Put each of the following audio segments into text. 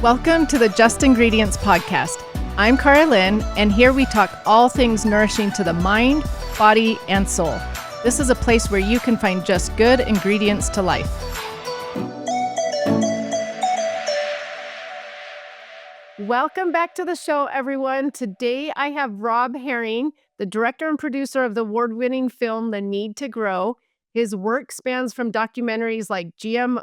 Welcome to the Just Ingredients podcast. I'm Cara Lynn, and here we talk all things nourishing to the mind, body, and soul. This is a place where you can find just good ingredients to life. Welcome back to the show, everyone. Today I have Rob Herring, the director and producer of the award-winning film The Need to Grow. His work spans from documentaries like GMO,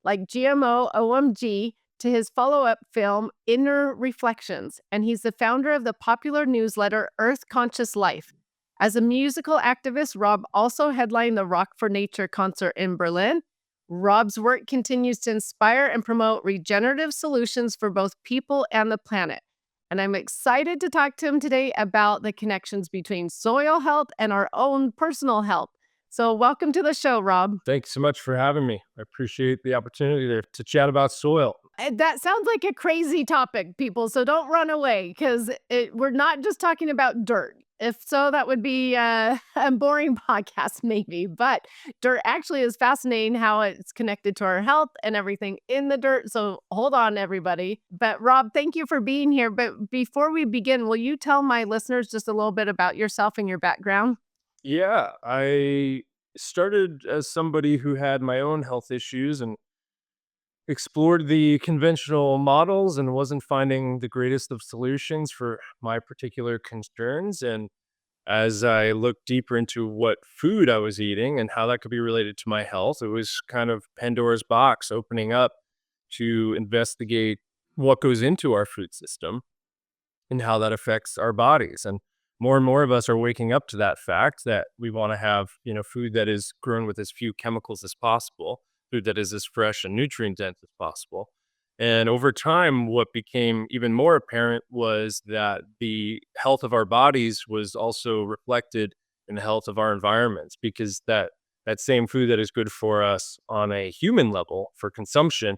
OMG, to his follow-up film, Inner Reflections, and he's the founder of the popular newsletter, Earth Conscious Life. As a musical activist, Rob also headlined the Rock for Nature concert in Berlin. Rob's work continues to inspire and promote regenerative solutions for both people and the planet. And I'm excited to talk to him today about the connections between soil health and our own personal health. So welcome to the show, Rob. Thanks so much for having me. I appreciate the opportunity to chat about soil. That sounds like a crazy topic, people, so don't run away because we're not just talking about dirt. If so, that would be a boring podcast maybe, but dirt actually is fascinating how it's connected to our health and everything in the dirt, so hold on, everybody. But Rob, thank you for being here, but before we begin, will you tell my listeners just a little bit about yourself and your background? Yeah, I started as somebody who had my own health issues and explored the conventional models and wasn't finding the greatest of solutions for my particular concerns. And as I looked deeper into what food I was eating and how that could be related to my health, it was kind of Pandora's box opening up to investigate what goes into our food system and how that affects our bodies. And more of us are waking up to that fact that we want to have, food that is grown with as few chemicals as possible, food that is as fresh and nutrient dense as possible. And over time, what became even more apparent was that the health of our bodies was also reflected in the health of our environments, because that same food that is good for us on a human level for consumption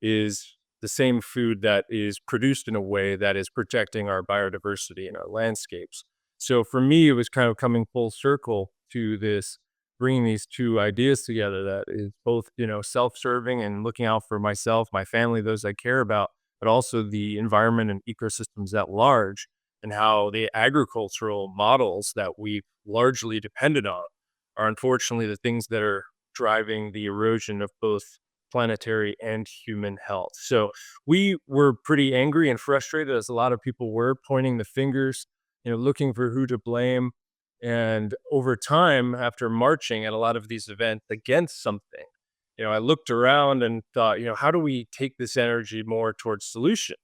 is the same food that is produced in a way that is protecting our biodiversity and our landscapes. So for me, it was kind of coming full circle to this, bringing these two ideas together that is both, self-serving and looking out for myself, my family, those I care about, but also the environment and ecosystems at large, and how the agricultural models that we've largely depended on are unfortunately the things that are driving the erosion of both planetary and human health. So we were pretty angry and frustrated, as a lot of people were, pointing the fingers, looking for who to blame. And over time, after marching at a lot of these events against something, I looked around and thought, how do we take this energy more towards solution?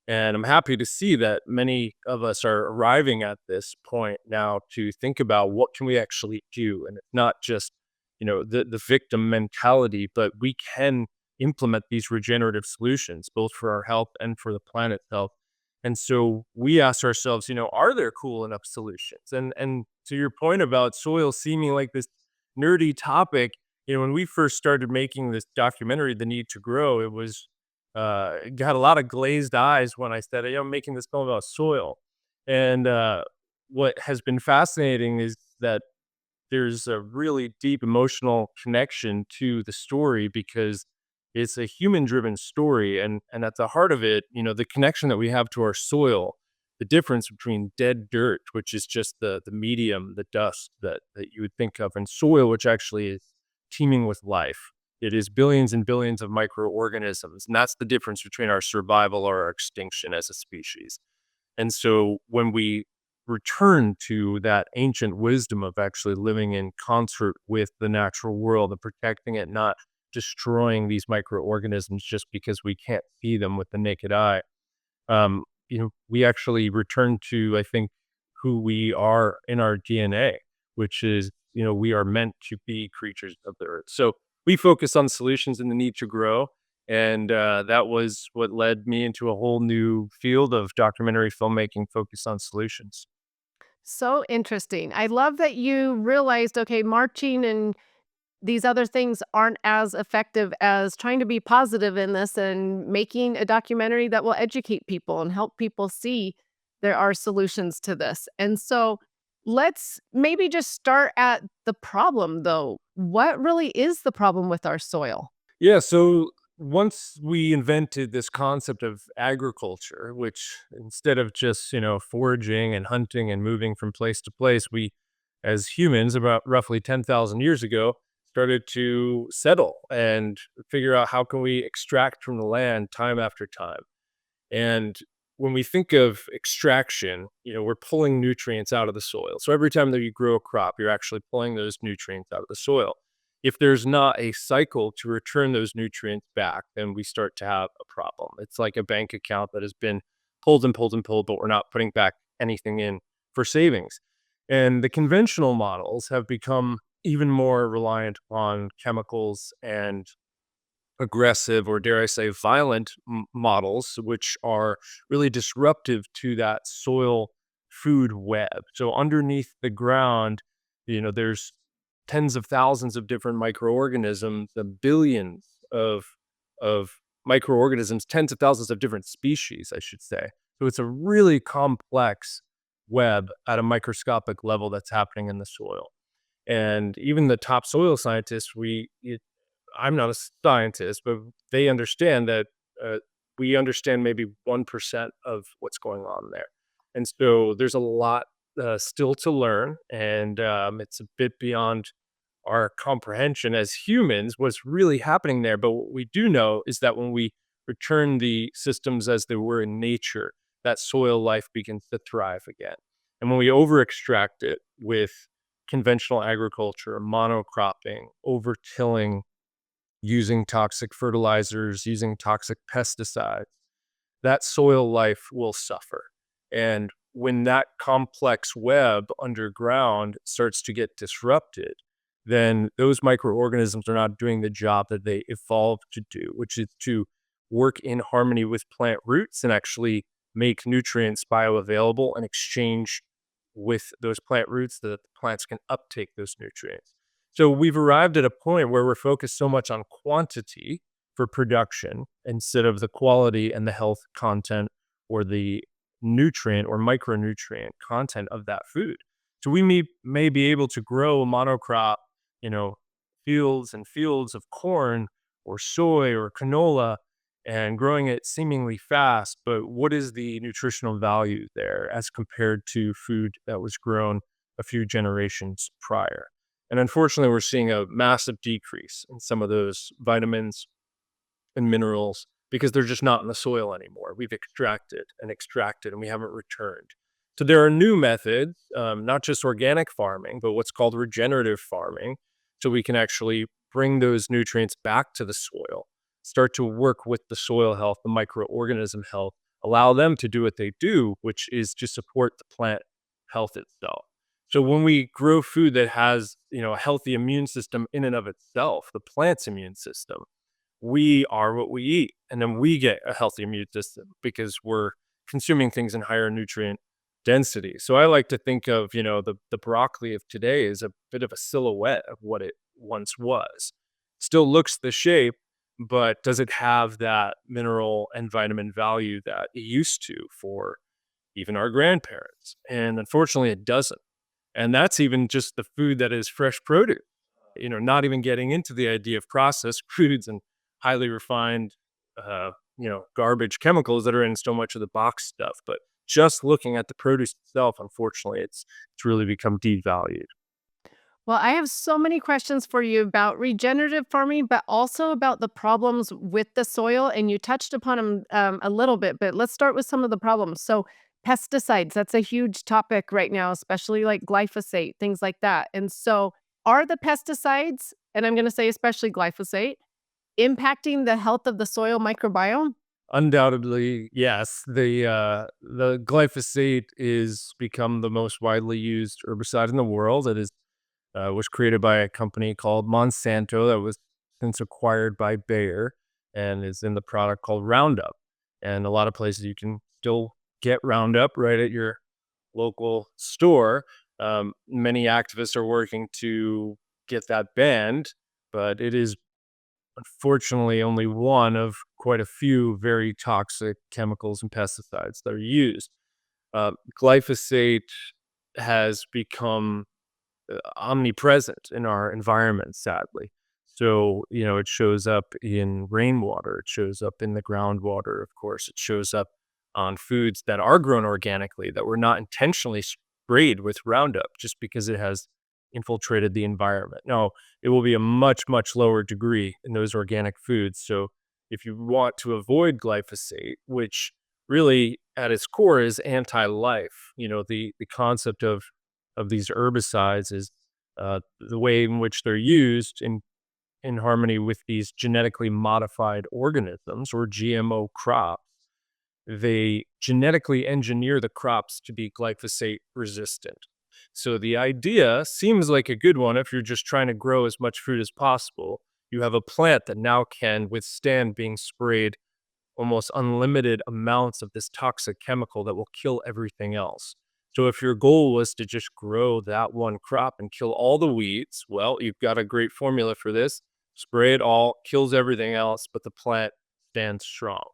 And I'm happy to see that many of us are arriving at this point now to think about what can we actually do. And it's not just, the victim mentality, but we can implement these regenerative solutions, both for our health and for the planet's health. And so we asked ourselves, are there cool enough solutions? And to your point about soil seeming like this nerdy topic, when we first started making this documentary, The Need to Grow, it was got a lot of glazed eyes when I said, I'm making this film about soil. And what has been fascinating is that there's a really deep emotional connection to the story, because it's a human driven story. And at the heart of it, the connection that we have to our soil, the difference between dead dirt, which is just the medium, the dust that you would think of, and soil, which actually is teeming with life. It is billions and billions of microorganisms. And that's the difference between our survival or our extinction as a species. And so when we return to that ancient wisdom of actually living in concert with the natural world and protecting it, not destroying these microorganisms just because we can't see them with the naked eye, we actually return to, I think, who we are in our DNA, which is, we are meant to be creatures of the earth. So we focus on solutions and the need to grow. And that was what led me into a whole new field of documentary filmmaking focused on solutions. So interesting. I love that you realized, okay, marching and these other things aren't as effective as trying to be positive in this and making a documentary that will educate people and help people see there are solutions to this. And so let's maybe just start at the problem, though. What really is the problem with our soil? Yeah, so once we invented this concept of agriculture, which instead of just, foraging and hunting and moving from place to place, we, as humans, about roughly 10,000 years ago, started to settle and figure out how can we extract from the land time after time. And when we think of extraction, we're pulling nutrients out of the soil. So every time that you grow a crop, you're actually pulling those nutrients out of the soil. If there's not a cycle to return those nutrients back, then we start to have a problem. It's like a bank account that has been pulled and pulled and pulled, but we're not putting back anything in for savings. And the conventional models have become even more reliant on chemicals and aggressive, or dare I say violent, models, which are really disruptive to that soil food web. So underneath the ground, there's tens of thousands of different microorganisms, billions of microorganisms, tens of thousands of different species, I should say. So it's a really complex web at a microscopic level that's happening in the soil. And even the top soil scientists, I'm not a scientist, but they understand that we understand maybe 1% of what's going on there. And so there's a lot still to learn. And it's a bit beyond our comprehension as humans what's really happening there. But what we do know is that when we return the systems as they were in nature, that soil life begins to thrive again. And when we over extract it with conventional agriculture, monocropping, over tilling, using toxic fertilizers, using toxic pesticides, that soil life will suffer. And when that complex web underground starts to get disrupted, then those microorganisms are not doing the job that they evolved to do, which is to work in harmony with plant roots and actually make nutrients bioavailable and exchange with those plant roots so that the plants can uptake those nutrients. So we've arrived at a point where we're focused so much on quantity for production instead of the quality and the health content or the nutrient or micronutrient content of that food. So we may be able to grow a monocrop, you know, fields and fields of corn or soy or canola and growing it seemingly fast, but what is the nutritional value there as compared to food that was grown a few generations prior? And unfortunately, we're seeing a massive decrease in some of those vitamins and minerals because they're just not in the soil anymore. We've extracted, and we haven't returned. So there are new methods, not just organic farming, but what's called regenerative farming. So we can actually bring those nutrients back to the soil, start to work with the soil health, the microorganism health, allow them to do what they do, which is to support the plant health itself. So when we grow food that has, a healthy immune system in and of itself, the plant's immune system, we are what we eat. And then we get a healthy immune system because we're consuming things in higher nutrient density. So I like to think of, the broccoli of today as a bit of a silhouette of what it once was. Still looks the shape, but does it have that mineral and vitamin value that it used to for even our grandparents? And unfortunately, it doesn't. And that's even just the food that is fresh produce, not even getting into the idea of processed foods and highly refined, garbage chemicals that are in so much of the box stuff. But just looking at the produce itself, unfortunately, it's really become devalued. Well, I have so many questions for you about regenerative farming, but also about the problems with the soil. And you touched upon them a little bit, but let's start with some of the problems. So, pesticides, that's a huge topic right now, especially like glyphosate, things like that. And so, are the pesticides, and I'm going to say especially glyphosate, impacting the health of the soil microbiome? Undoubtedly, yes. The glyphosate is become the most widely used herbicide in the world. It is was created by a company called Monsanto that was since acquired by Bayer and is in the product called Roundup. And a lot of places you can still get Roundup right at your local store. Many activists are working to get that banned, but it is unfortunately only one of quite a few very toxic chemicals and pesticides that are used. Glyphosate has become omnipresent in our environment, sadly. So, it shows up in rainwater, it shows up in the groundwater, of course, it shows up on foods that are grown organically that were not intentionally sprayed with Roundup just because it has infiltrated the environment. No, it will be a much, much lower degree in those organic foods. So, if you want to avoid glyphosate, which really at its core is anti-life, the concept of these herbicides is the way in which they're used in harmony with these genetically modified organisms or GMO crops. They genetically engineer the crops to be glyphosate resistant. So the idea seems like a good one if you're just trying to grow as much food as possible. You have a plant that now can withstand being sprayed almost unlimited amounts of this toxic chemical that will kill everything else. So if your goal was to just grow that one crop and kill all the weeds, well, you've got a great formula for this. Spray it all, kills everything else, but the plant stands strong.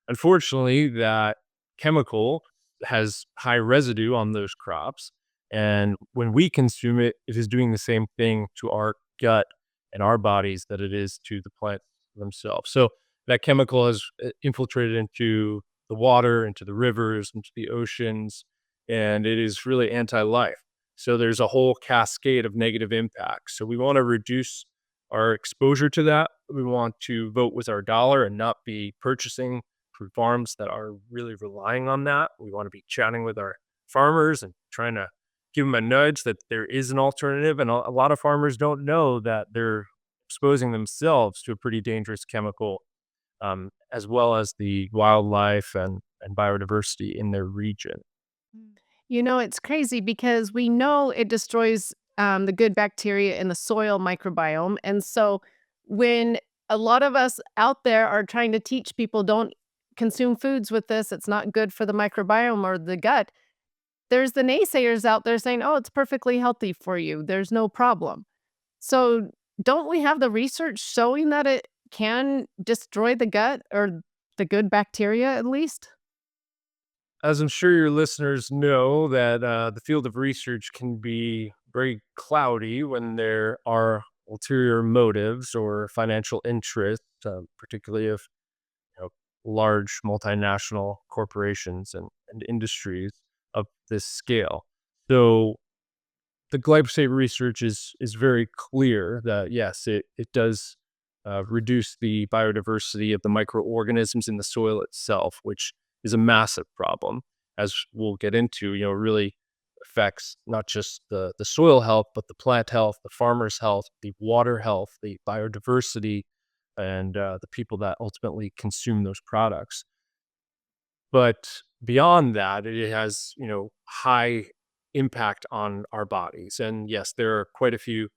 Unfortunately, that chemical has high residue on those crops. And when we consume it, it is doing the same thing to our gut and our bodies that it is to the plant themselves. So that chemical has infiltrated into the water, into the rivers, into the oceans, and it is really anti-life. So there's a whole cascade of negative impacts. So we want to reduce our exposure to that. We want to vote with our dollar and not be purchasing from farms that are really relying on that. We want to be chatting with our farmers and trying to give them a nudge that there is an alternative. And a lot of farmers don't know that they're exposing themselves to a pretty dangerous chemical, as well as the wildlife and biodiversity in their region. It's crazy because we know it destroys the good bacteria in the soil microbiome. And so when a lot of us out there are trying to teach people don't consume foods with this, it's not good for the microbiome or the gut, there's the naysayers out there saying, oh, it's perfectly healthy for you. There's no problem. So don't we have the research showing that it can destroy the gut or the good bacteria at least? As I'm sure your listeners know, that the field of research can be very cloudy when there are ulterior motives or financial interests, particularly of you know, large multinational corporations and industries of this scale. So the glyphosate research is very clear that yes, it does reduce the biodiversity of the microorganisms in the soil itself, which is a massive problem, as we'll get into. Really affects not just the soil health, but the plant health, the farmer's health, the water health, the biodiversity, and the people that ultimately consume those products. But beyond that, it has, high impact on our bodies. And yes, there are quite a few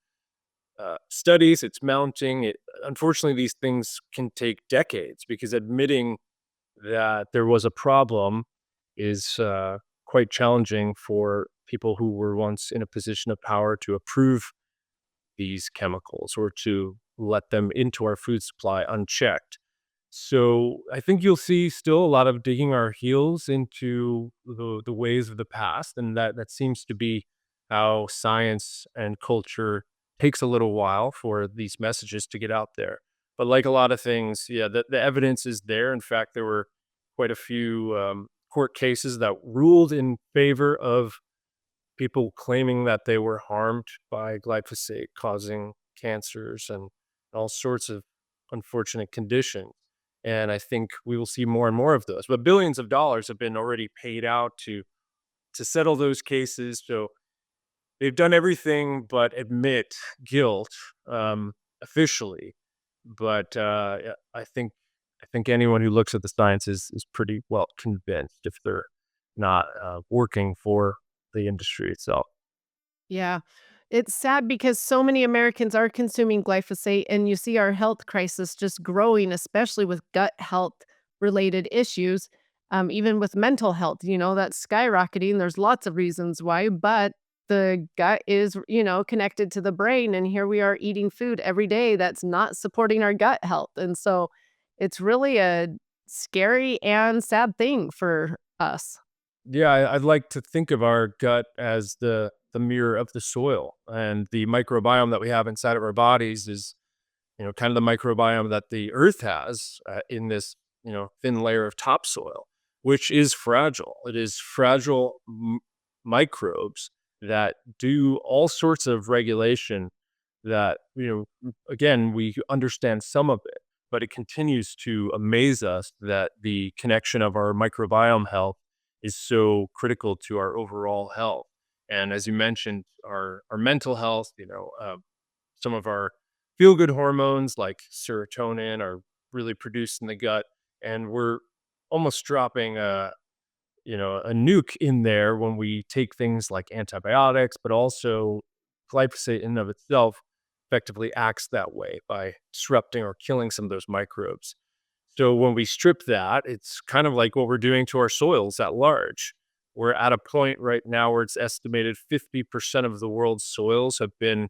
studies. It's mounting. Unfortunately, these things can take decades because admitting that there was a problem is quite challenging for people who were once in a position of power to approve these chemicals or to let them into our food supply unchecked. So I think you'll see still a lot of digging our heels into the ways of the past, and that seems to be how science and culture takes a little while for these messages to get out there. But like a lot of things, yeah, the evidence is there. In fact, there were quite a few court cases that ruled in favor of people claiming that they were harmed by glyphosate, causing cancers and all sorts of unfortunate conditions. And I think we will see more and more of those. But billions of dollars have been already paid out to settle those cases. So they've done everything but admit guilt, officially. But yeah, I think anyone who looks at the science is pretty well convinced if they're not working for the industry itself. Yeah. It's sad because so many Americans are consuming glyphosate, and you see our health crisis just growing, especially with gut health related issues, even with mental health, that's skyrocketing. There's lots of reasons why, but the gut is, connected to the brain. And here we are eating food every day that's not supporting our gut health. And so it's really a scary and sad thing for us. Yeah, I'd like to think of our gut as the mirror of the soil, and the microbiome that we have inside of our bodies is kind of the microbiome that the earth has in this, thin layer of topsoil, which is fragile. It is fragile microbes that do all sorts of regulation that, again, we understand some of it, but it continues to amaze us that the connection of our microbiome health is so critical to our overall health. And as you mentioned, our mental health, some of our feel good hormones like serotonin are really produced in the gut. And we're almost dropping a nuke in there when we take things like antibiotics, but also glyphosate in and of itself effectively acts that way by disrupting or killing some of those microbes. So when we strip that, it's kind of like what we're doing to our soils at large. We're at a point right now where it's estimated 50% of the world's soils have been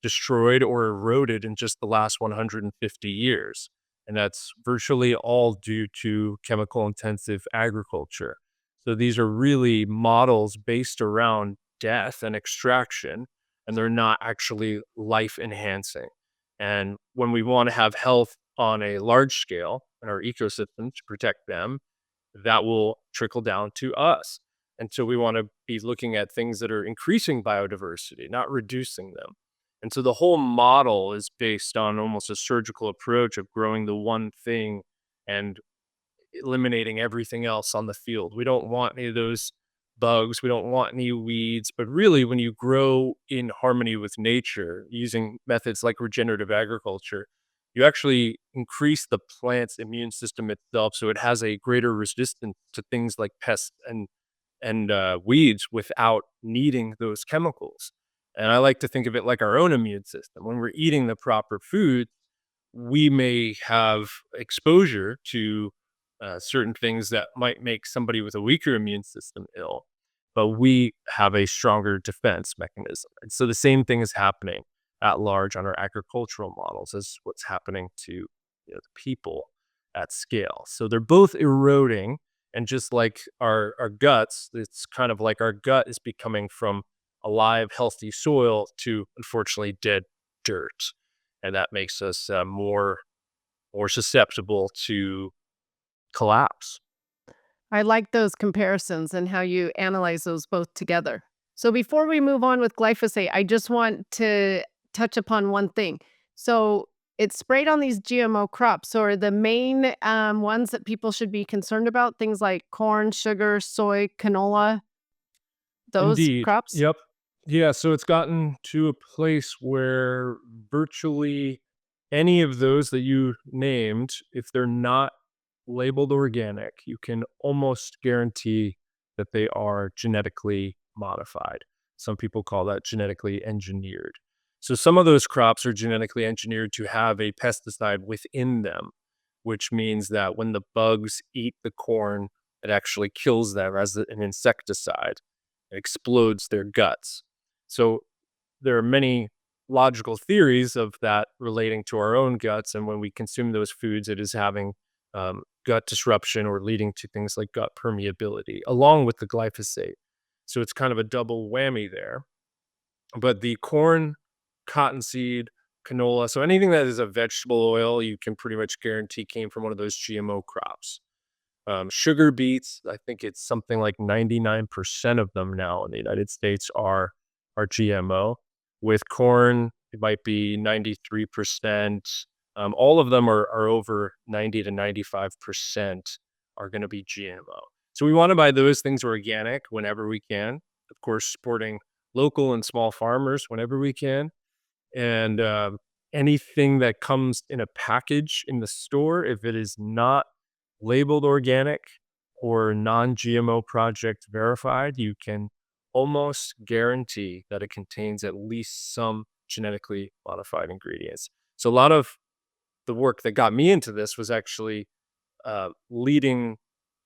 destroyed or eroded in just the last 150 years. And that's virtually all due to chemical intensive agriculture. So these are really models based around death and extraction, and they're not actually life enhancing. And when we want to have health on a large scale in our ecosystem to protect them, that will trickle down to us. And so we want to be looking at things that are increasing biodiversity, not reducing them. And so the whole model is based on almost a surgical approach of growing the one thing and eliminating everything else on the field. We don't want any of those bugs. We don't want any weeds. But really, when you grow in harmony with nature using methods like regenerative agriculture, you actually increase the plant's immune system itself so it has a greater resistance to things like pests and weeds without needing those chemicals. And I like to think of it like our own immune system. When we're eating the proper food, we may have exposure to certain things that might make somebody with a weaker immune system ill, but we have a stronger defense mechanism. And so the same thing is happening at large on our agricultural models as what's happening to the people at scale. So they're both eroding. And just like our guts, it's kind of like our gut is becoming from alive, healthy soil to unfortunately dead dirt. And that makes us more susceptible to collapse. I like those comparisons and how you analyze those both together. So before we move on with glyphosate, I just want to touch upon one thing. So it's sprayed on these GMO crops. So are the main ones that people should be concerned about things like corn, sugar, soy, canola, those Indeed. crops? Yep. Yeah. So it's gotten to a place where virtually any of those that you named, if they're not labeled organic, you can almost guarantee that they are genetically modified. Some people call that genetically engineered. So some of those crops are genetically engineered to have a pesticide within them, which means that when the bugs eat the corn, it actually kills them as an insecticide. It explodes their guts. So there are many logical theories of that relating to our own guts. And when we consume those foods, it is having gut disruption or leading to things like gut permeability, along with the glyphosate. So it's kind of a double whammy there. But the corn, cottonseed, canola, so anything that is a vegetable oil, you can pretty much guarantee came from one of those GMO crops. Sugar beets, I think it's something like 99% of them now in the United States are GMO. With corn, it might be 93%. All of them are over 90 to 95% are going to be GMO. So we want to buy those things organic whenever we can. Of course, supporting local and small farmers whenever we can. And anything that comes in a package in the store, if it is not labeled organic or non-GMO project verified, you can almost guarantee that it contains at least some genetically modified ingredients. So a lot of the work that got me into this was actually leading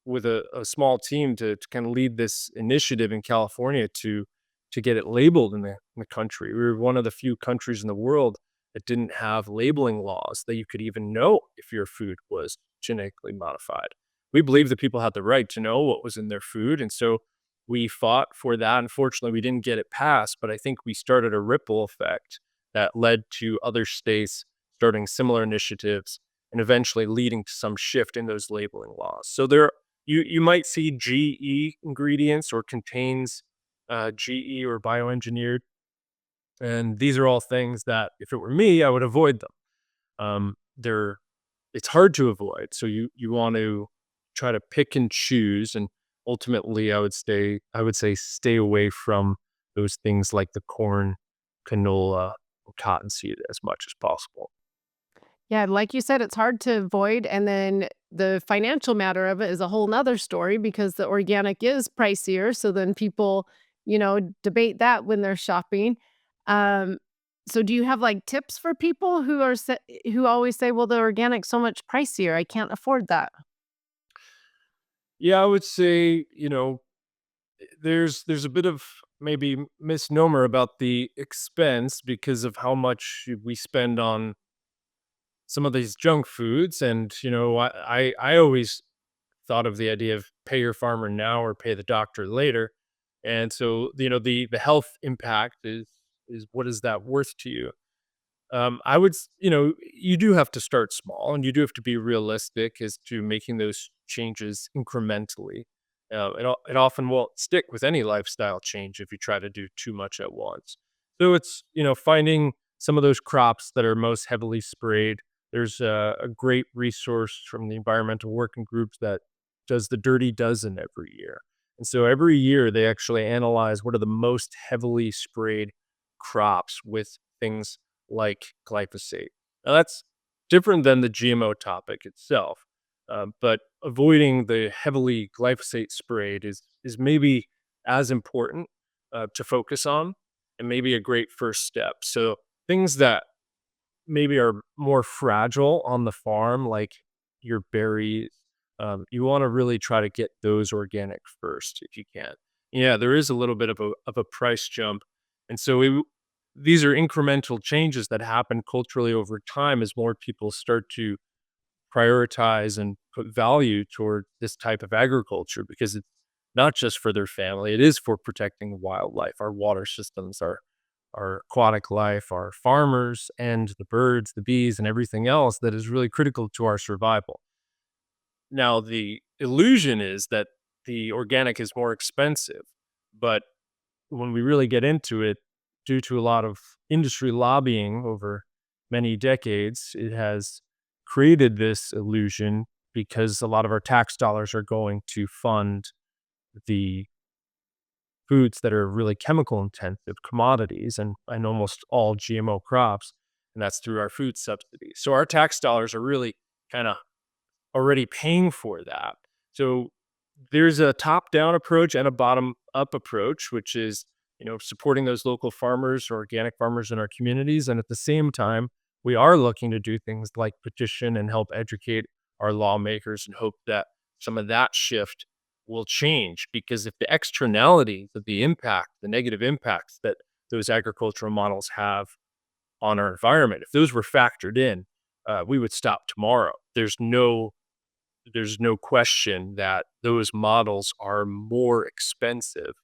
with a small team to kind of lead this initiative in California to get it labeled in the country. We were one of the few countries in the world that didn't have labeling laws that you could even know if your food was genetically modified. We believe that people had the right to know what was in their food, and so we fought for that. Unfortunately, we didn't get it passed, but I think we started a ripple effect that led to other states starting similar initiatives and eventually leading to some shift in those labeling laws. So there you might see GE ingredients or contains GE or bioengineered, and these are all things that if it were me, I would avoid them. They're it's hard to avoid, so you want to try to pick and choose, and ultimately, I would say stay away from those things like the corn, canola, cottonseed as much as possible. Yeah, like you said, it's hard to avoid, and then the financial matter of it is a whole 'nother story because the organic is pricier, so then people, debate that when they're shopping. Um, so do you have, like, tips for people who always say, "Well, the organic's so much pricier, I can't afford that." Yeah, I would say, there's a bit of maybe misnomer about the expense because of how much we spend on some of these junk foods. And I always thought of the idea of pay your farmer now or pay the doctor later. And so the health impact is what is that worth to you? I would, you do have to start small and you do have to be realistic as to making those changes incrementally. It often won't stick with any lifestyle change if you try to do too much at once. So it's, finding some of those crops that are most heavily sprayed. There's a great resource from the environmental working groups that does the Dirty Dozen every year. And so every year they actually analyze what are the most heavily sprayed crops with things like glyphosate. Now, that's different than the GMO topic itself, but avoiding the heavily glyphosate sprayed is maybe as important to focus on, and maybe a great first step. So things that maybe are more fragile on the farm, like your berries, you want to really try to get those organic first if you can. Yeah, there is a little bit of a price jump, and so these are incremental changes that happen culturally over time as more people start to prioritize and put value toward this type of agriculture because it's not just for their family, it is for protecting wildlife, our water systems, our aquatic life, our farmers, and the birds, the bees, and everything else that is really critical to our survival. Now, the illusion is that the organic is more expensive, but when we really get into it, due to a lot of industry lobbying over many decades, it has created this illusion because a lot of our tax dollars are going to fund the foods that are really chemical intensive commodities and almost all GMO crops. And that's through our food subsidies. So our tax dollars are really kind of already paying for that. So there's a top-down approach and a bottom-up approach, which is, supporting those local farmers or organic farmers in our communities. And at the same time, we are looking to do things like petition and help educate our lawmakers and hope that some of that shift will change. Because if the externalities of the impact, the negative impacts that those agricultural models have on our environment, if those were factored in, we would stop tomorrow. There's no question that those models are more expensive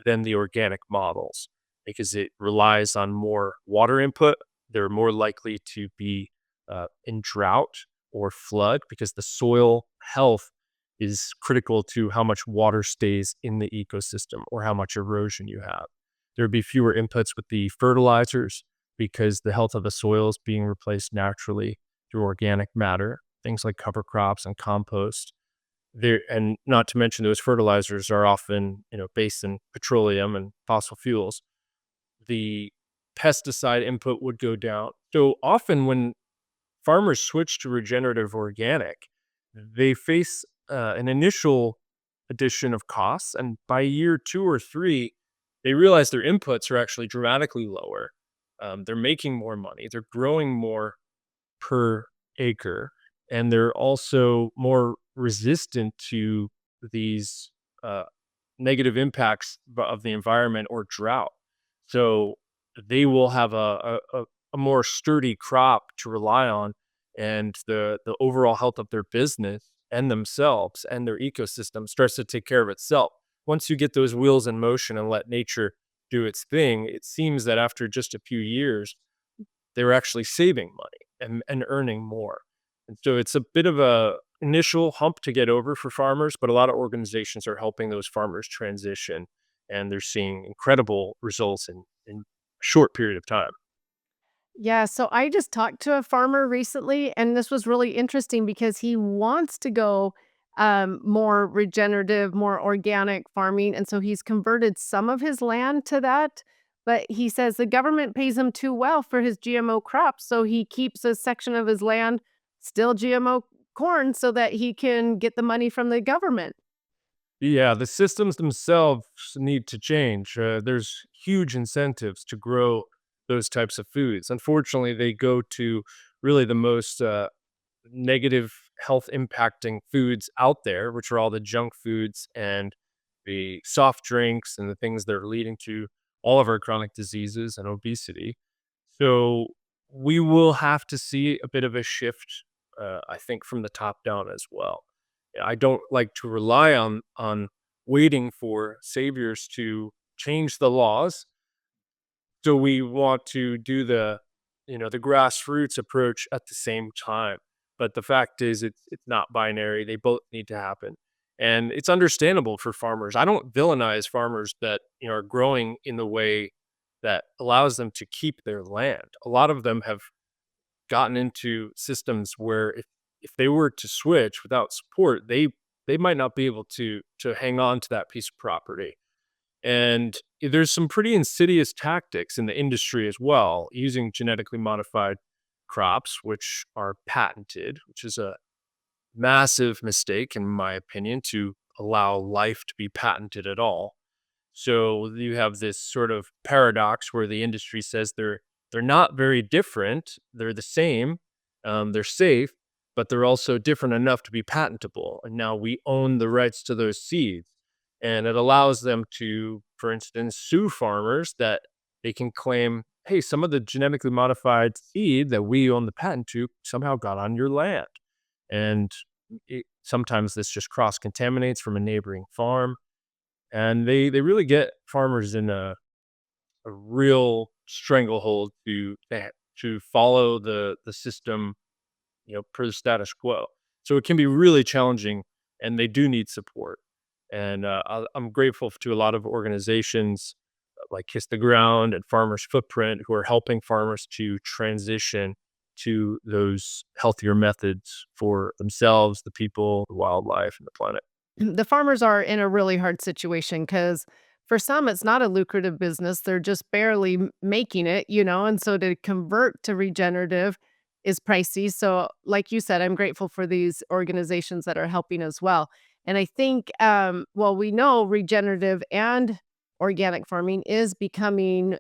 than the organic models because it relies on more water input. They're more likely to be in drought or flood because the soil health is critical to how much water stays in the ecosystem or how much erosion you have. There'd be fewer inputs with the fertilizers because the health of the soil is being replaced naturally through organic matter, things like cover crops and compost. There, and not to mention those fertilizers are often, based in petroleum and fossil fuels. The pesticide input would go down. So often when farmers switch to regenerative organic, they face an initial addition of costs, and by year 2 or 3, they realize their inputs are actually dramatically lower. They're making more money. They're growing more per acre, and they're also more resistant to these uh, negative impacts of the environment or drought. So they will have a more sturdy crop to rely on, and the overall health of their business and themselves and their ecosystem starts to take care of itself. Once you get those wheels in motion and let nature do its thing, it seems that after just a few years, they were actually saving money. and earning more. And so it's a bit of a initial hump to get over for farmers, but a lot of organizations are helping those farmers transition, and they're seeing incredible results in a short period of time. Yeah, so I just talked to a farmer recently, and this was really interesting because he wants to go more regenerative, more organic farming. And so he's converted some of his land to that. But he says the government pays him too well for his GMO crops. So he keeps a section of his land still GMO corn so that he can get the money from the government. Yeah, the systems themselves need to change. There's huge incentives to grow those types of foods. Unfortunately, they go to really the most negative health impacting foods out there, which are all the junk foods and the soft drinks and the things that are leading to all of our chronic diseases and obesity. So we will have to see a bit of a shift, I think, from the top down as well. I don't like to rely on waiting for saviors to change the laws. So we want to do the grassroots approach at the same time. But the fact is it's not binary. They both need to happen. And it's understandable for farmers. I don't villainize farmers that, are growing in the way that allows them to keep their land. A lot of them have gotten into systems where if they were to switch without support, they might not be able to hang on to that piece of property. And there's some pretty insidious tactics in the industry as well, using genetically modified crops, which are patented, which is a massive mistake, in my opinion, to allow life to be patented at all. So you have this sort of paradox where the industry says they're not very different. They're the same. They're safe, but they're also different enough to be patentable. And now we own the rights to those seeds, and it allows them to, for instance, sue farmers that they can claim, "Hey, some of the genetically modified seed that we own the patent to somehow got on your land," and sometimes this just cross contaminates from a neighboring farm, and they really get farmers in a real stranglehold to follow the system, per the status quo. So it can be really challenging, and they do need support. And I'm grateful to a lot of organizations like Kiss the Ground and Farmers Footprint who are helping farmers to transition to those healthier methods for themselves, the people, the wildlife, and the planet. The farmers are in a really hard situation because for some, it's not a lucrative business. They're just barely making it, and so to convert to regenerative is pricey. So, like you said, I'm grateful for these organizations that are helping as well. And I think, well, we know regenerative and organic farming is becoming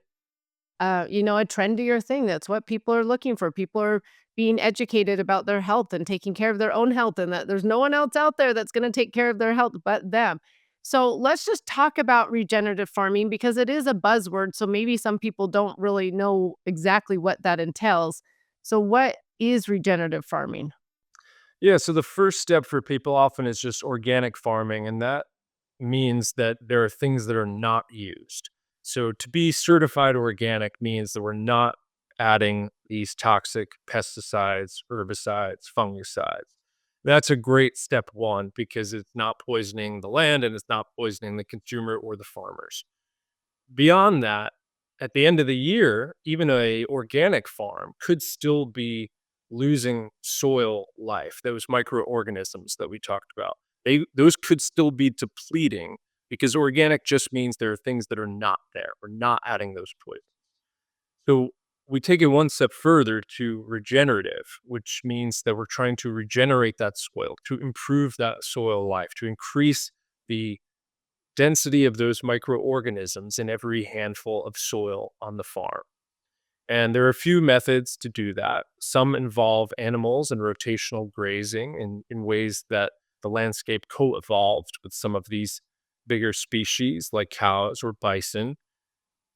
a trendier thing. That's what people are looking for. People are being educated about their health and taking care of their own health, and that there's no one else out there that's going to take care of their health but them. So let's just talk about regenerative farming because it is a buzzword. So maybe some people don't really know exactly what that entails. So, what is regenerative farming? Yeah, so the first step for people often is just organic farming, and that means that there are things that are not used. So to be certified organic means that we're not adding these toxic pesticides, herbicides, fungicides. That's a great step one because it's not poisoning the land and it's not poisoning the consumer or the farmers. Beyond that, at the end of the year, even a organic farm could still be losing soil life, those microorganisms that we talked about. Those could still be depleting because organic just means there are things that are not there. We're not adding those poisons. So we take it one step further to regenerative, which means that we're trying to regenerate that soil, to improve that soil life, to increase the density of those microorganisms in every handful of soil on the farm. And there are a few methods to do that. Some involve animals and rotational grazing in ways that the landscape co evolved with some of these bigger species like cows or bison.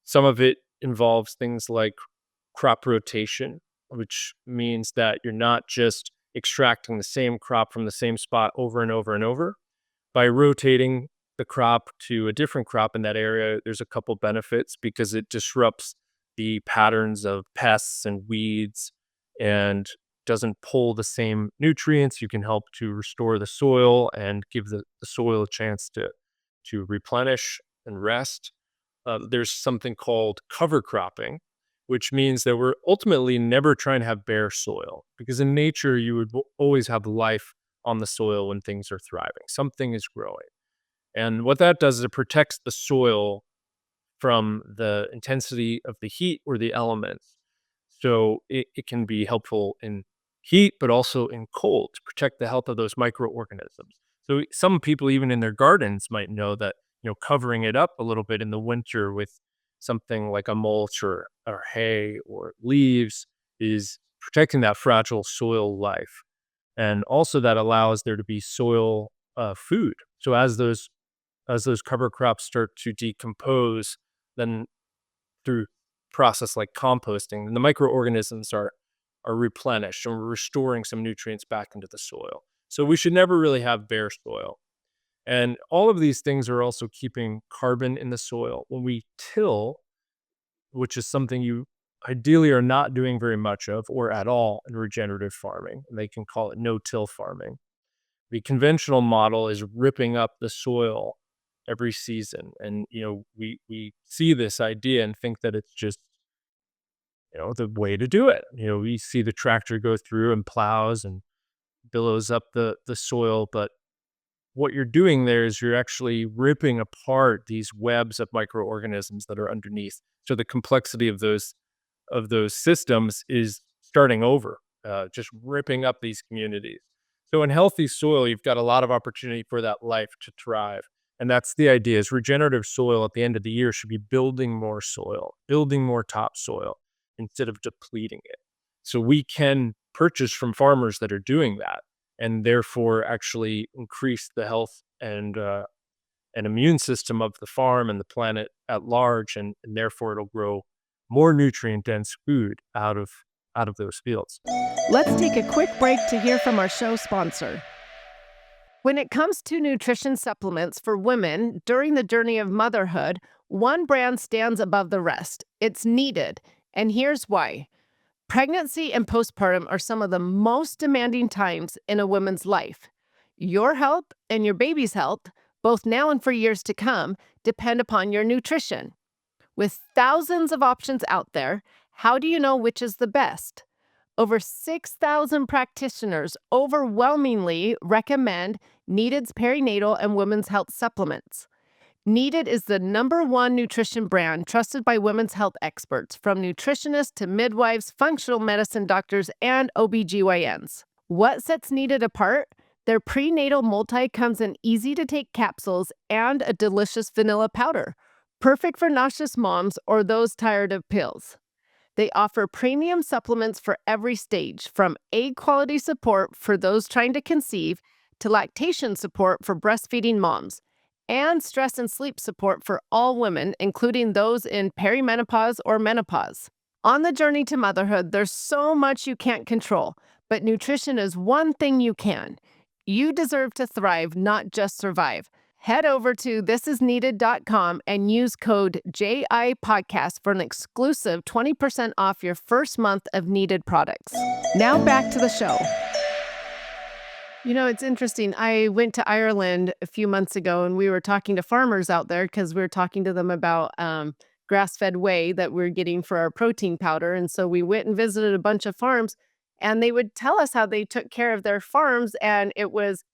Some of it involves things like crop rotation, which means that you're not just extracting the same crop from the same spot over and over and over. By rotating the crop to a different crop in that area, there's a couple benefits because it disrupts the patterns of pests and weeds and doesn't pull the same nutrients. You can help to restore the soil and give the soil a chance to replenish and rest. There's something called cover cropping, which means that we're ultimately never trying to have bare soil, because in nature, you would always have life on the soil when things are thriving. Something is growing. And what that does is it protects the soil from the intensity of the heat or the elements. So it can be helpful in heat, but also in cold to protect the health of those microorganisms. So some people, even in their gardens, might know that, covering it up a little bit in the winter with something like a mulch or hay or leaves is protecting that fragile soil life. And also that allows there to be soil food. So as those cover crops start to decompose, then through process like composting, and the microorganisms are replenished and we're restoring some nutrients back into the soil. So we should never really have bare soil. And all of these things are also keeping carbon in the soil. When we till, which is something you ideally are not doing very much of or at all in regenerative farming, and they can call it no-till farming. The conventional model is ripping up the soil every season. And, we see this idea and think that it's just, the way to do it. We see the tractor go through and plows and billows up the soil. But what you're doing there is you're actually ripping apart these webs of microorganisms that are underneath. So the complexity of those systems is starting over, just ripping up these communities. So in healthy soil, you've got a lot of opportunity for that life to thrive. And that's the idea is regenerative soil at the end of the year should be building more soil, building more topsoil instead of depleting it. So we can purchase from farmers that are doing that and therefore actually increase the health and immune system of the farm and the planet at large, and therefore it'll grow more nutrient dense food out of those fields. Let's take a quick break to hear from our show sponsor. When it comes to nutrition supplements for women during the journey of motherhood, one brand stands above the rest. It's Needed, and here's why. Pregnancy and postpartum are some of the most demanding times in a woman's life. Your health and your baby's health, both now and for years to come, depend upon your nutrition. With thousands of options out there, how do you know which is the best? Over 6,000 practitioners overwhelmingly recommend Needed's perinatal and women's health supplements. Needed is the #1 nutrition brand trusted by women's health experts, from nutritionists to midwives, functional medicine doctors, and OBGYNs. What sets Needed apart? Their prenatal multi comes in easy-to-take capsules and a delicious vanilla powder, perfect for nauseous moms or those tired of pills. They offer premium supplements for every stage, from egg quality support for those trying to conceive to lactation support for breastfeeding moms, and stress and sleep support for all women, including those in perimenopause or menopause. On the journey to motherhood, there's so much you can't control, but nutrition is one thing you can. You deserve to thrive, not just survive. Head over to thisisneeded.com and use code JIPodcast for an exclusive 20% off your first month of Needed products. Now back to the show. It's interesting. I went to Ireland a few months ago and we were talking to farmers out there because we were talking to them about grass-fed whey that we're getting for our protein powder. And so we went and visited a bunch of farms, and they would tell us how they took care of their farms. And it was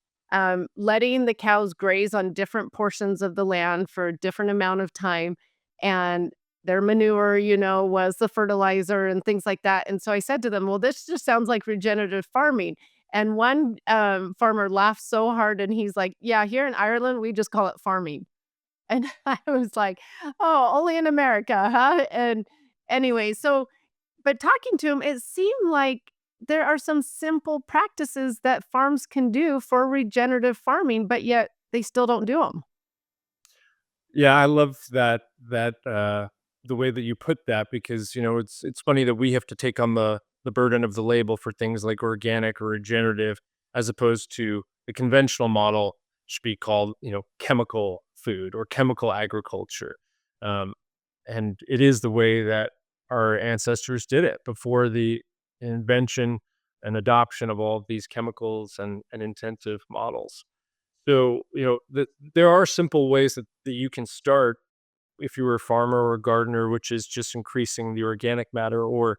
letting the cows graze on different portions of the land for a different amount of time. And their manure, was the fertilizer and things like that. And so I said to them, well, this just sounds like regenerative farming. And one farmer laughed so hard and he's like, yeah, here in Ireland, we just call it farming. And I was like, oh, only in America, huh? And anyway, but talking to him, it seemed like there are some simple practices that farms can do for regenerative farming, but yet they still don't do them. Yeah, I love that the way that you put that, because it's funny that we have to take on the burden of the label for things like organic or regenerative, as opposed to the conventional model should be called chemical food or chemical agriculture. Um, and it is the way that our ancestors did it before invention and adoption of all of these chemicals and intensive models. So, there are simple ways that you can start if you were a farmer or a gardener, which is just increasing the organic matter. Or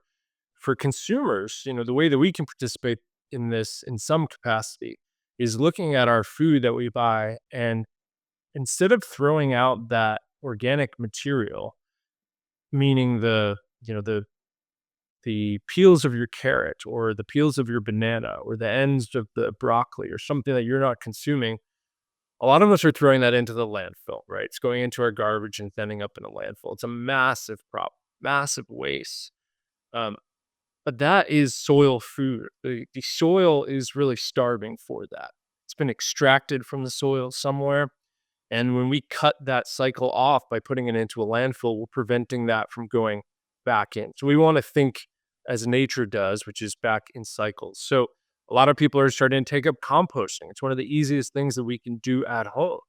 for consumers, the way that we can participate in this in some capacity is looking at our food that we buy, and instead of throwing out that organic material, meaning the peels of your carrot or the peels of your banana or the ends of the broccoli or something that you're not consuming, a lot of us are throwing that into the landfill, right? It's going into our garbage and ending up in a landfill. It's a massive problem, massive waste. Um, but that is soil food. The soil is really starving for that. It's been extracted from the soil somewhere. And when we cut that cycle off by putting it into a landfill, we're preventing that from going back in. So we want to think as nature does, which is back in cycles. So a lot of people are starting to take up composting. It's one of the easiest things that we can do at home.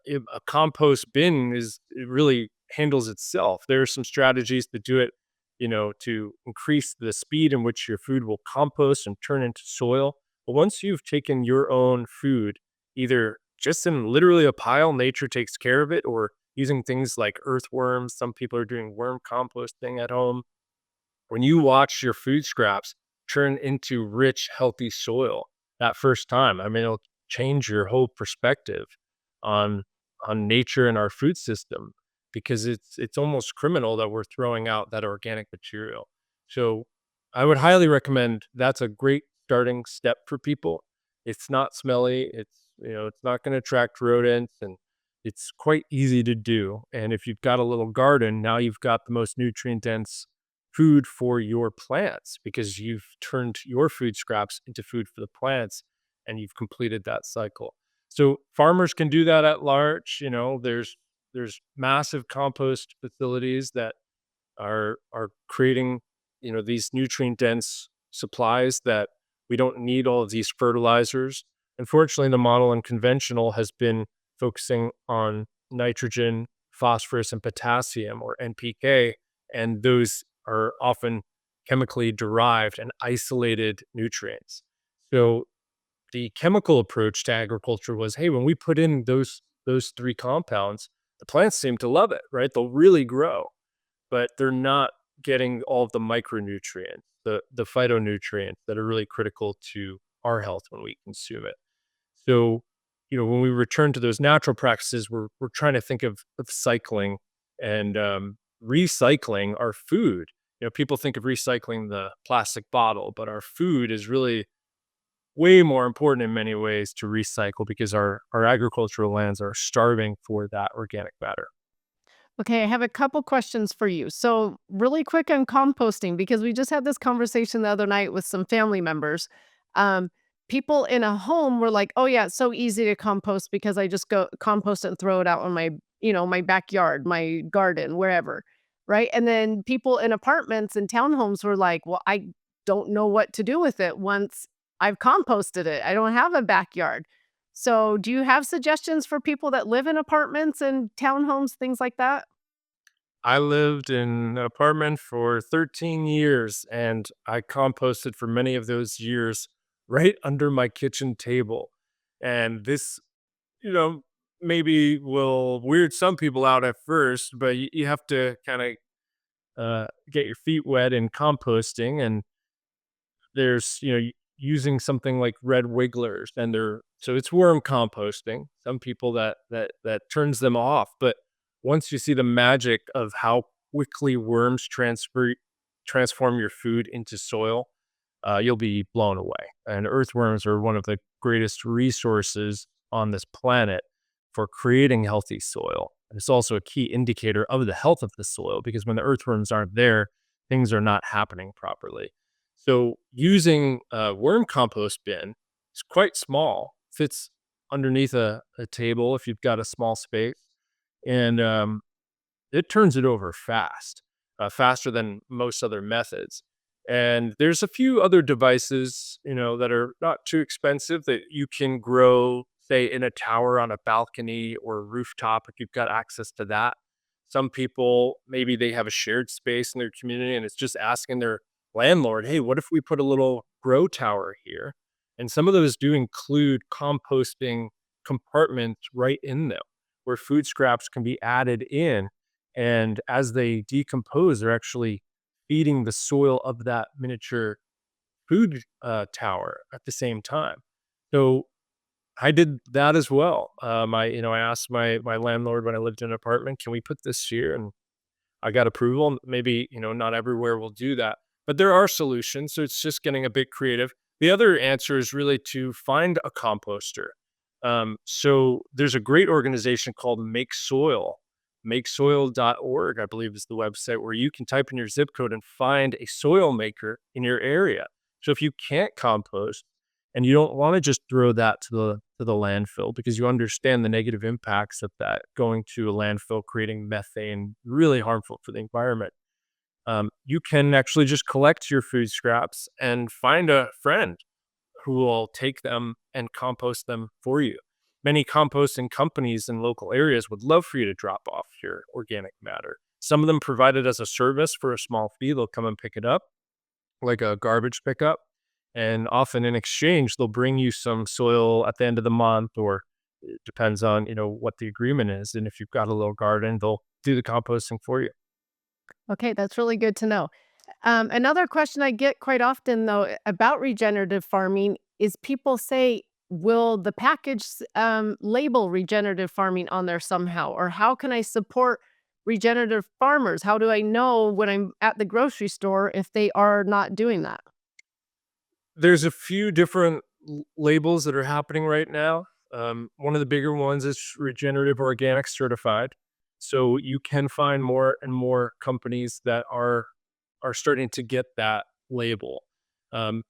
If a compost bin it really handles itself. There are some strategies to do it, to increase the speed in which your food will compost and turn into soil. But once you've taken your own food, either just in literally a pile, nature takes care of it, or using things like earthworms. Some people are doing worm composting at home. When you watch your food scraps turn into rich, healthy soil that first time, I mean, it'll change your whole perspective on nature and our food system, because it's almost criminal that we're throwing out that organic material. So I would highly recommend that's a great starting step for people. It's not smelly. It's not going to attract rodents, and it's quite easy to do. And if you've got a little garden, now you've got the most nutrient dense food for your plants, because you've turned your food scraps into food for the plants and you've completed that cycle. So farmers can do that at large. There's massive compost facilities that are creating, these nutrient dense supplies that we don't need all of these fertilizers. Unfortunately, the model in conventional has been focusing on nitrogen, phosphorus, and potassium, or NPK, and those are often chemically derived and isolated nutrients. So the chemical approach to agriculture was, hey, when we put in those three compounds, the plants seem to love it, right? They'll really grow, but they're not getting all of the micronutrients, the phytonutrients that are really critical to our health when we consume it. So, when we return to those natural practices, we're trying to think of cycling and recycling our food. People think of recycling the plastic bottle, but our food is really way more important in many ways to recycle, because our agricultural lands are starving for that organic matter. Okay, I have a couple questions for you. So, really quick on composting, because we just had this conversation the other night with some family members. Um, People in a home were like, "Oh yeah, it's so easy to compost because I just go compost it and throw it out in my backyard, my garden, wherever." Right? And then people in apartments and townhomes were like, "Well, I don't know what to do with it once I've composted it. I don't have a backyard." So, do you have suggestions for people that live in apartments and townhomes, things like that? I lived in an apartment for 13 years, and I composted for many of those years right under my kitchen table. And this, you know, maybe will weird some people out at first, but you have to kind of get your feet wet in composting. And there's, using something like red wigglers, and so it's worm composting. Some people that turns them off, but once you see the magic of how quickly worms transform your food into soil, you'll be blown away. And earthworms are one of the greatest resources on this planet for creating healthy soil. And it's also a key indicator of the health of the soil, because when the earthworms aren't there, things are not happening properly. So using a worm compost bin is quite small, fits underneath a table if you've got a small space, and it turns it over fast, faster than most other methods. And there's a few other devices, that are not too expensive, that you can grow, say, in a tower, on a balcony or a rooftop, if you've got access to that. Some people, maybe they have a shared space in their community, and it's just asking their landlord, hey, what if we put a little grow tower here? And some of those do include composting compartments right in them where food scraps can be added in. And as they decompose, they're actually feeding the soil of that miniature food tower at the same time. So I did that as well. I asked my landlord when I lived in an apartment, can we put this here? And I got approval. Maybe, not everywhere will do that, but there are solutions. So it's just getting a bit creative. The other answer is really to find a composter. So there's a great organization called Make Soil. MakeSoil.org, I believe, is the website where you can type in your zip code and find a soil maker in your area. So if you can't compost and you don't want to just throw that to the landfill because you understand the negative impacts of that going to a landfill, creating methane, really harmful for the environment. You can actually just collect your food scraps and find a friend who will take them and compost them for you. Many composting companies in local areas would love for you to drop off your organic matter. Some of them provide it as a service for a small fee. They'll come and pick it up, like a garbage pickup. And often in exchange, they'll bring you some soil at the end of the month, or it depends on, what the agreement is. And if you've got a little garden, they'll do the composting for you. Okay, that's really good to know. Another question I get quite often, though, about regenerative farming is people say, will the package label regenerative farming on there somehow? Or how can I support regenerative farmers? How do I know when I'm at the grocery store if they are not doing that? There's a few different labels that are happening right now. One of the bigger ones is Regenerative Organic Certified. So you can find more and more companies that are starting to get that label. Um,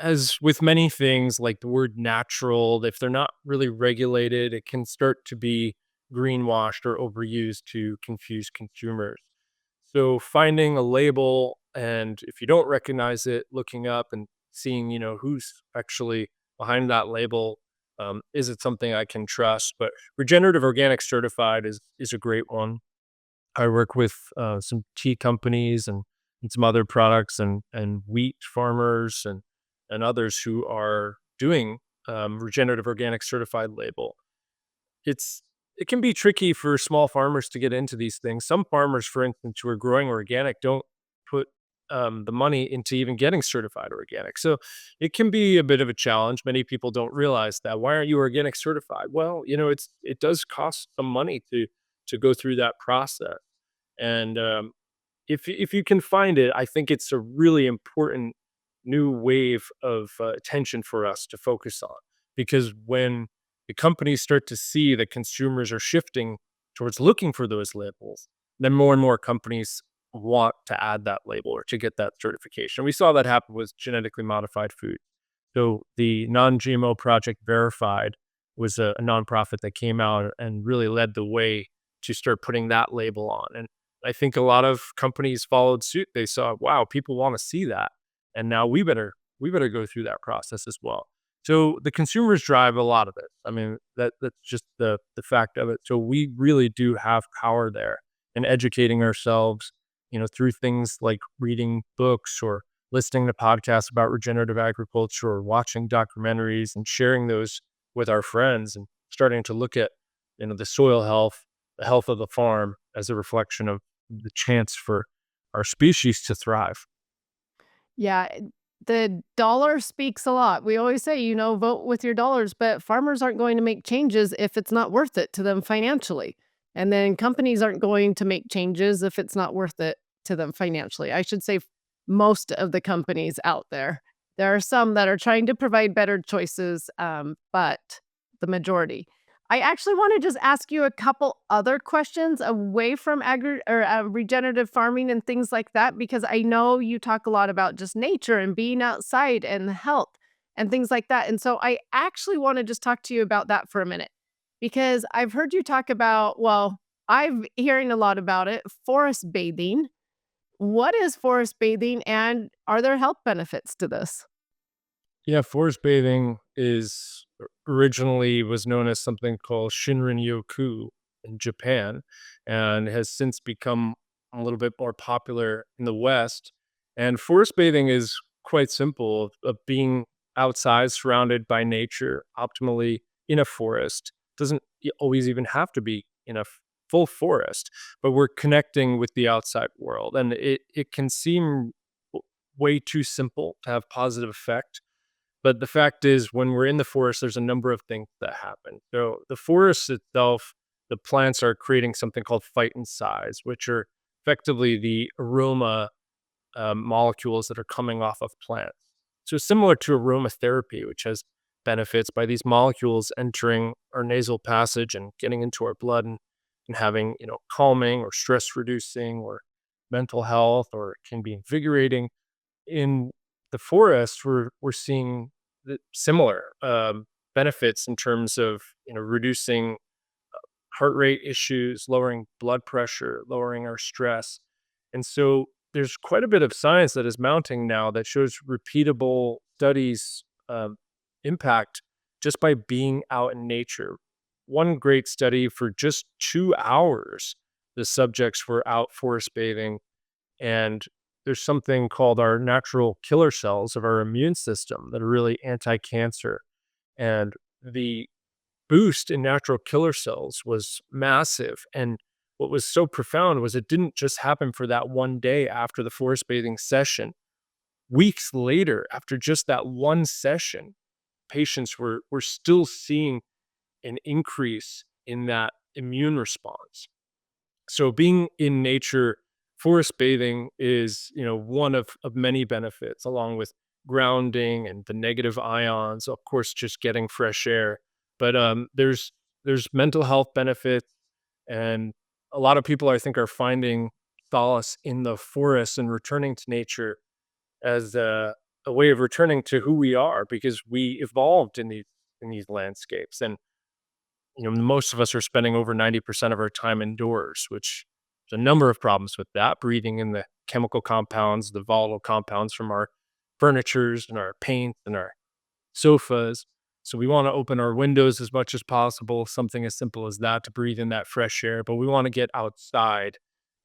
as with many things, like the word natural, if they're not really regulated, it can start to be greenwashed or overused to confuse consumers. So finding a label, and if you don't recognize it, looking up and seeing, who's actually behind that label. Is it something I can trust? But Regenerative Organic Certified is a great one. I work with some tea companies and some other products and wheat farmers and others who are doing Regenerative Organic Certified label. It can be tricky for small farmers to get into these things. Some farmers, for instance, who are growing organic, don't put the money into even getting certified organic. So it can be a bit of a challenge. Many people don't realize that. Why aren't you organic certified? Well, it does cost some money to go through that process. And if you can find it, I think it's a really important new wave of attention for us to focus on. Because when the companies start to see that consumers are shifting towards looking for those labels, then more and more companies want to add that label or to get that certification. We saw that happen with genetically modified food. So the non-GMO Project Verified was a nonprofit that came out and really led the way to start putting that label on. And I think a lot of companies followed suit. They saw, wow, people want to see that. And now we better go through that process as well. So the consumers drive a lot of it. I mean, that's just the fact of it. So we really do have power there in educating ourselves, through things like reading books or listening to podcasts about regenerative agriculture or watching documentaries and sharing those with our friends and starting to look at, the soil health, the health of the farm as a reflection of the chance for our species to thrive. Yeah, the dollar speaks a lot. We always say, vote with your dollars, but farmers aren't going to make changes if it's not worth it to them financially. And then companies aren't going to make changes if it's not worth it to them financially. I should say most of the companies out there. There are some that are trying to provide better choices, but the majority. I actually want to just ask you a couple other questions away from regenerative farming and things like that, because I know you talk a lot about just nature and being outside and health and things like that. And so I actually want to just talk to you about that for a minute because I've heard you talk about, well, I'm hearing a lot about it, forest bathing. What is forest bathing and are there health benefits to this? Yeah, forest bathing is originally was known as something called Shinrin Yoku in Japan and has since become a little bit more popular in the West. And forest bathing is quite simple of being outside, surrounded by nature, optimally in a forest. Doesn't always even have to be in a full forest, but we're connecting with the outside world. And it can seem way too simple to have positive effect. But the fact is, when we're in the forest, there's a number of things that happen. So the forest itself, the plants are creating something called phytoncides, which are effectively the aroma molecules that are coming off of plants. So similar to aromatherapy, which has benefits by these molecules entering our nasal passage and getting into our blood and having, calming or stress reducing or mental health, or it can be invigorating. In the forest, we're seeing similar benefits in terms of reducing heart rate issues, lowering blood pressure, lowering our stress. And so there's quite a bit of science that is mounting now that shows repeatable studies impact just by being out in nature. One great study, for just 2 hours, the subjects were out forest bathing, and there's something called our natural killer cells of our immune system that are really anti cancer. And the boost in natural killer cells was massive. And what was so profound was it didn't just happen for that one day after the forest bathing session. Weeks later, after just that one session, patients were still seeing an increase in that immune response. So being in nature, forest bathing is, one of many benefits, along with grounding and the negative ions, of course, just getting fresh air. But there's mental health benefits, and a lot of people, I think, are finding solace in the forest and returning to nature as a way of returning to who we are, because we evolved in these landscapes. And most of us are spending over 90% of our time indoors, which there's a number of problems with that, breathing in the chemical compounds, the volatile compounds from our furnitures and our paint and our sofas. So we want to open our windows as much as possible, something as simple as that, to breathe in that fresh air. But we want to get outside.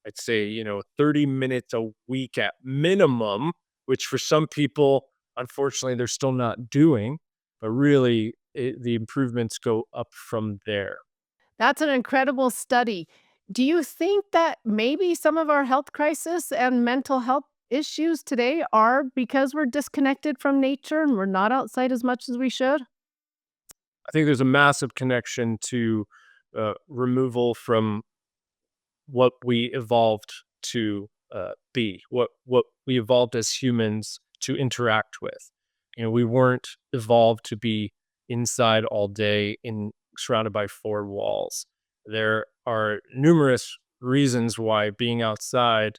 I'd say, 30 minutes a week at minimum, which for some people, unfortunately, they're still not doing. But really, the improvements go up from there. That's an incredible study. Do you think that maybe some of our health crisis and mental health issues today are because we're disconnected from nature and we're not outside as much as we should? I think there's a massive connection to removal from what we evolved to be, what we evolved as humans to interact with. We weren't evolved to be inside all day, in surrounded by four walls. There are numerous reasons why being outside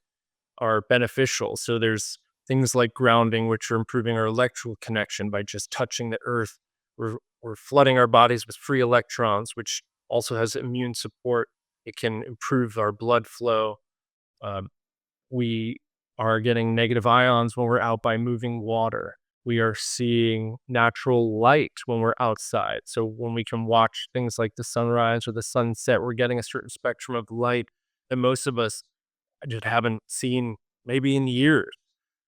are beneficial. So there's things like grounding, which are improving our electrical connection by just touching the earth. We're flooding our bodies with free electrons, which also has immune support. It can improve our blood flow. Um, we are getting negative ions when we're out by moving water. We are seeing natural light when we're outside. So when we can watch things like the sunrise or the sunset, we're getting a certain spectrum of light that most of us just haven't seen maybe in years.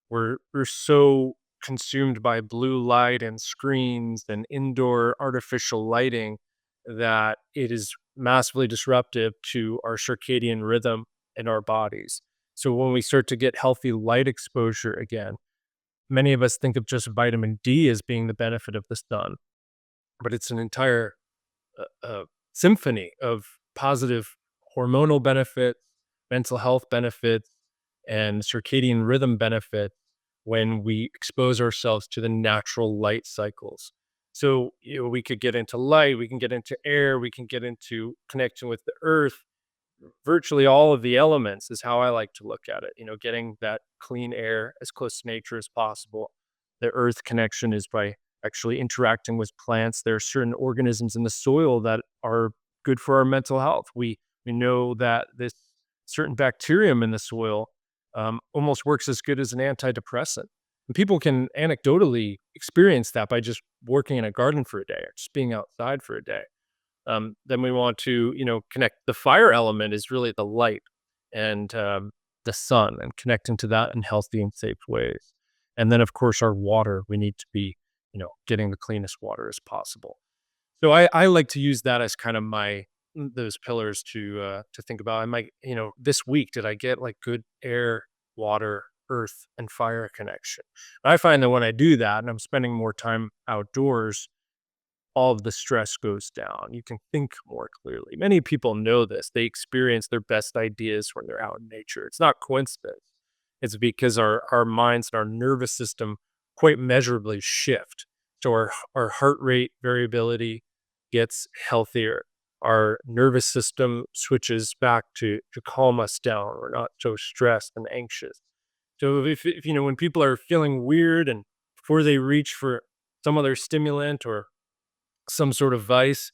We're so consumed by blue light and screens and indoor artificial lighting that it is massively disruptive to our circadian rhythm in our bodies. So when we start to get healthy light exposure again, many of us think of just vitamin D as being the benefit of the sun, but it's an entire symphony of positive hormonal benefits, mental health benefits, and circadian rhythm benefits when we expose ourselves to the natural light cycles. So, we could get into light, we can get into air, we can get into connection with the earth. Virtually all of the elements is how I like to look at it. Getting that clean air as close to nature as possible. The earth connection is by actually interacting with plants. There are certain organisms in the soil that are good for our mental health. We know that this certain bacterium in the soil almost works as good as an antidepressant. And people can anecdotally experience that by just working in a garden for a day or just being outside for a day. Then we want to, connect. The fire element is really the light, and the sun and connecting to that in healthy and safe ways. And then, of course, our water, we need to be, getting the cleanest water as possible. So I like to use that as kind of my those pillars to think about. I might, this week, did I get like good air, water, earth, and fire connection? I find that when I do that and I'm spending more time outdoors, all of the stress goes down. You can think more clearly. Many people know this. They experience their best ideas when they're out in nature. It's not coincidence. It's because our minds and our nervous system quite measurably shift. So our heart rate variability gets healthier. Our nervous system switches back to calm us down. We're not so stressed and anxious. So if when people are feeling weird and before they reach for some other stimulant or some sort of vice,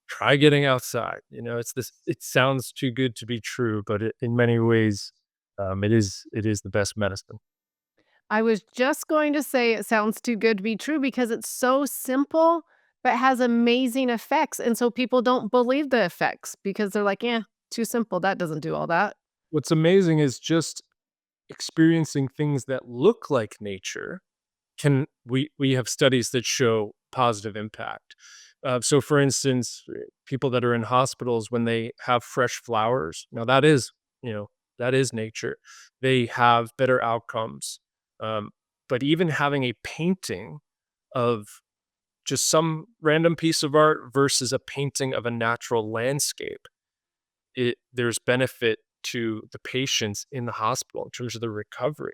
try getting outside. It's this. It sounds too good to be true, but in many ways, it is the best medicine. I was just going to say it sounds too good to be true because it's so simple, but has amazing effects. And so people don't believe the effects because they're like, yeah, too simple. That doesn't do all that. What's amazing is just experiencing things that look like nature. We have studies that show positive impact. So, for instance, people that are in hospitals when they have fresh flowers, now you know that is nature. They have better outcomes. Um, but even having a painting of just some random piece of art versus a painting of a natural landscape, there's benefit to the patients in the hospital in terms of the recovery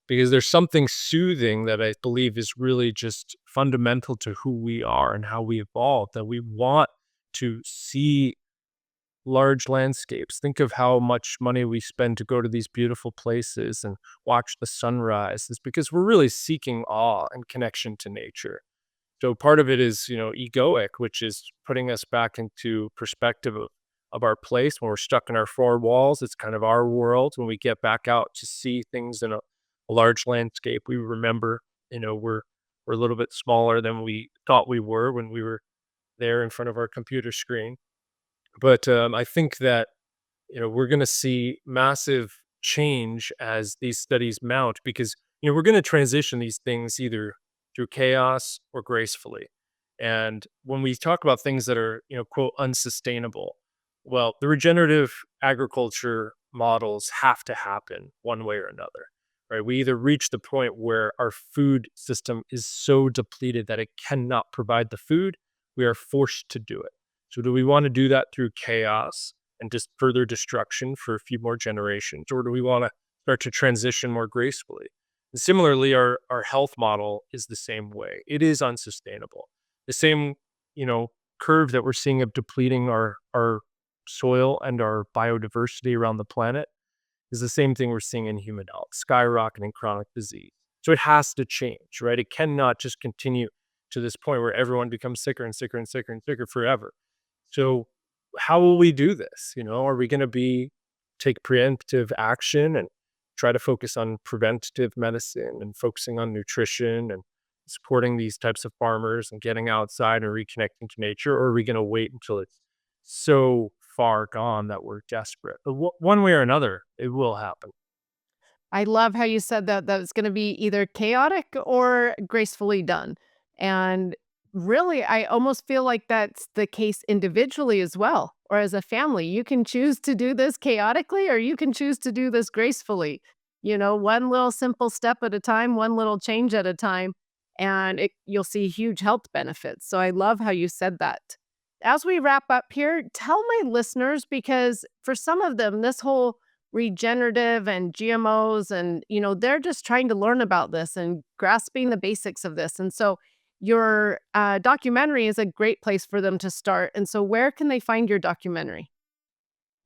because there's something soothing that I believe is really just fundamental to who we are and how we evolved, that we want to see large landscapes. Think of how much money we spend to go to these beautiful places and watch the sunrise. It's because we're really seeking awe and connection to nature. So part of it is, egoic, which is putting us back into perspective of our place when we're stuck in our four walls. It's kind of our world. When we get back out to see things in a large landscape, we remember, we're a little bit smaller than we thought we were when we were there in front of our computer screen. But I think that we're going to see massive change as these studies mount because, we're going to transition these things either through chaos or gracefully. And when we talk about things that are, quote, unsustainable, well, the regenerative agriculture models have to happen one way or another, right? We either reach the point where our food system is so depleted that it cannot provide the food, we are forced to do it. So do we want to do that through chaos and just further destruction for a few more generations? Or do we want to start to transition more gracefully? And similarly, our health model is the same way. It is unsustainable. The same, curve that we're seeing of depleting our soil and our biodiversity around the planet is the same thing we're seeing in human health, skyrocketing chronic disease. So it has to change, right? It cannot just continue to this point where everyone becomes sicker and sicker and sicker and sicker forever. So how will we do this? Are we going to take preemptive action and try to focus on preventative medicine and focusing on nutrition and supporting these types of farmers and getting outside and reconnecting to nature? Or are we going to wait until it's so far gone that we're desperate? But one way or another, it will happen. I love how you said that it's gonna be either chaotic or gracefully done. And really, I almost feel like that's the case individually as well, or as a family. You can choose to do this chaotically or you can choose to do this gracefully. One little simple step at a time, one little change at a time, and you'll see huge health benefits. So I love how you said that. As we wrap up here, tell my listeners because for some of them, this whole regenerative and GMOs and they're just trying to learn about this and grasping the basics of this. And so your documentary is a great place for them to start. And so where can they find your documentary?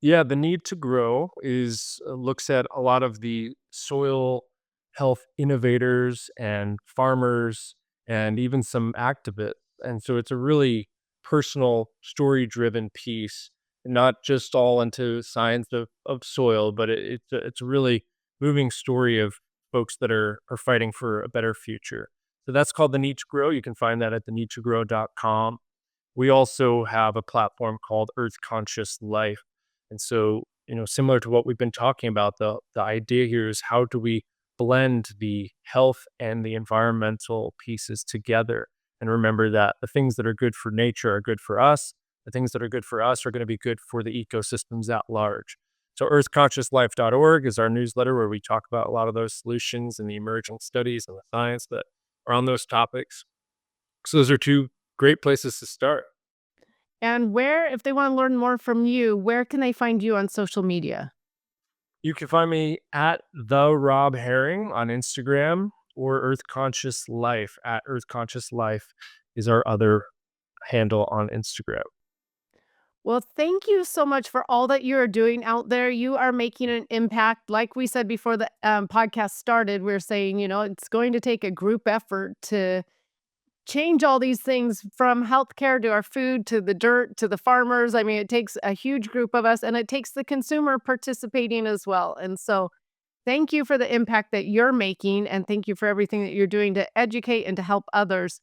Yeah, the need to grow is looks at a lot of the soil health innovators and farmers and even some activists. And so it's a really personal, story driven piece, not just all into science of soil, but it's a really moving story of folks that are fighting for a better future. So that's called The Need to Grow. You can find that at theneedtogrow.com. We also have a platform called Earth Conscious Life. And so similar to what we've been talking about, the idea here is how do we blend the health and the environmental pieces together and remember that the things that are good for nature are good for us. The things that are good for us are going to be good for the ecosystems at large. So earthconsciouslife.org is our newsletter where we talk about a lot of those solutions and the emerging studies and the science that are on those topics. So those are two great places to start. And if they want to learn more from you, where can they find you on social media? You can find me at the Rob Herring on Instagram or Earth Conscious Life at Earth Conscious Life is our other handle on Instagram. Well, thank you so much for all that you're doing out there. You are making an impact. Like we said before the podcast started, we are saying, it's going to take a group effort to change all these things from healthcare to our food to the dirt to the farmers. I mean, it takes a huge group of us and it takes the consumer participating as well. And so thank you for the impact that you're making and thank you for everything that you're doing to educate and to help others.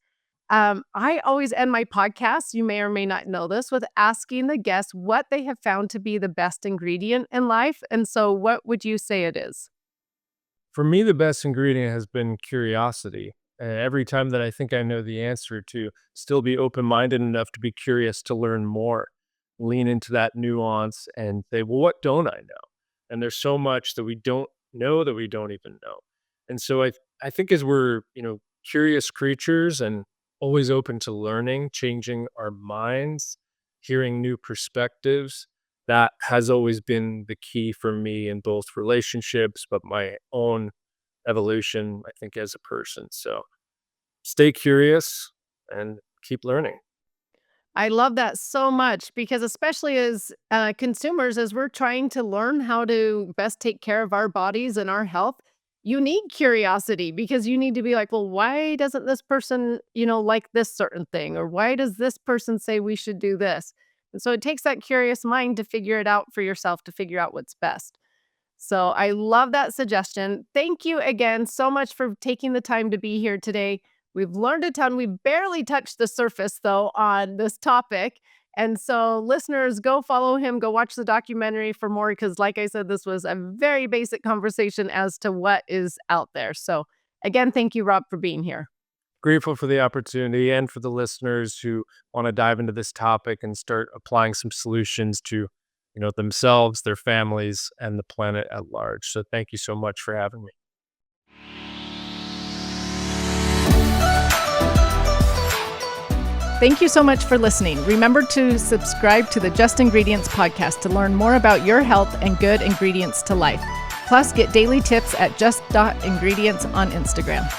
I always end my podcast, you may or may not know this, with asking the guests what they have found to be the best ingredient in life. And so what would you say it is? For me, the best ingredient has been curiosity. And every time that I think I know the answer, to still be open minded enough to be curious to learn more, lean into that nuance and say, well, what don't I know? And there's so much that we don't know that we don't even know. And so I think as we're, curious creatures and always open to learning, changing our minds, hearing new perspectives, that has always been the key for me in both relationships, but my own evolution, I think, as a person. So stay curious and keep learning. I love that so much because especially as consumers, as we're trying to learn how to best take care of our bodies and our health, you need curiosity because you need to be like, well, why doesn't this person, like this certain thing? Or why does this person say we should do this? And so it takes that curious mind to figure it out for yourself, to figure out what's best. So I love that suggestion. Thank you again so much for taking the time to be here today. We've learned a ton. We've barely touched the surface, though, on this topic. And so, listeners, go follow him, go watch the documentary for more, because, like I said, this was a very basic conversation as to what is out there. So, again, thank you, Rob, for being here. Grateful for the opportunity and for the listeners who want to dive into this topic and start applying some solutions to, themselves, their families, and the planet at large. So thank you so much for having me. Thank you so much for listening. Remember to subscribe to the Just Ingredients podcast to learn more about your health and good ingredients to life. Plus, get daily tips at just.ingredients on Instagram.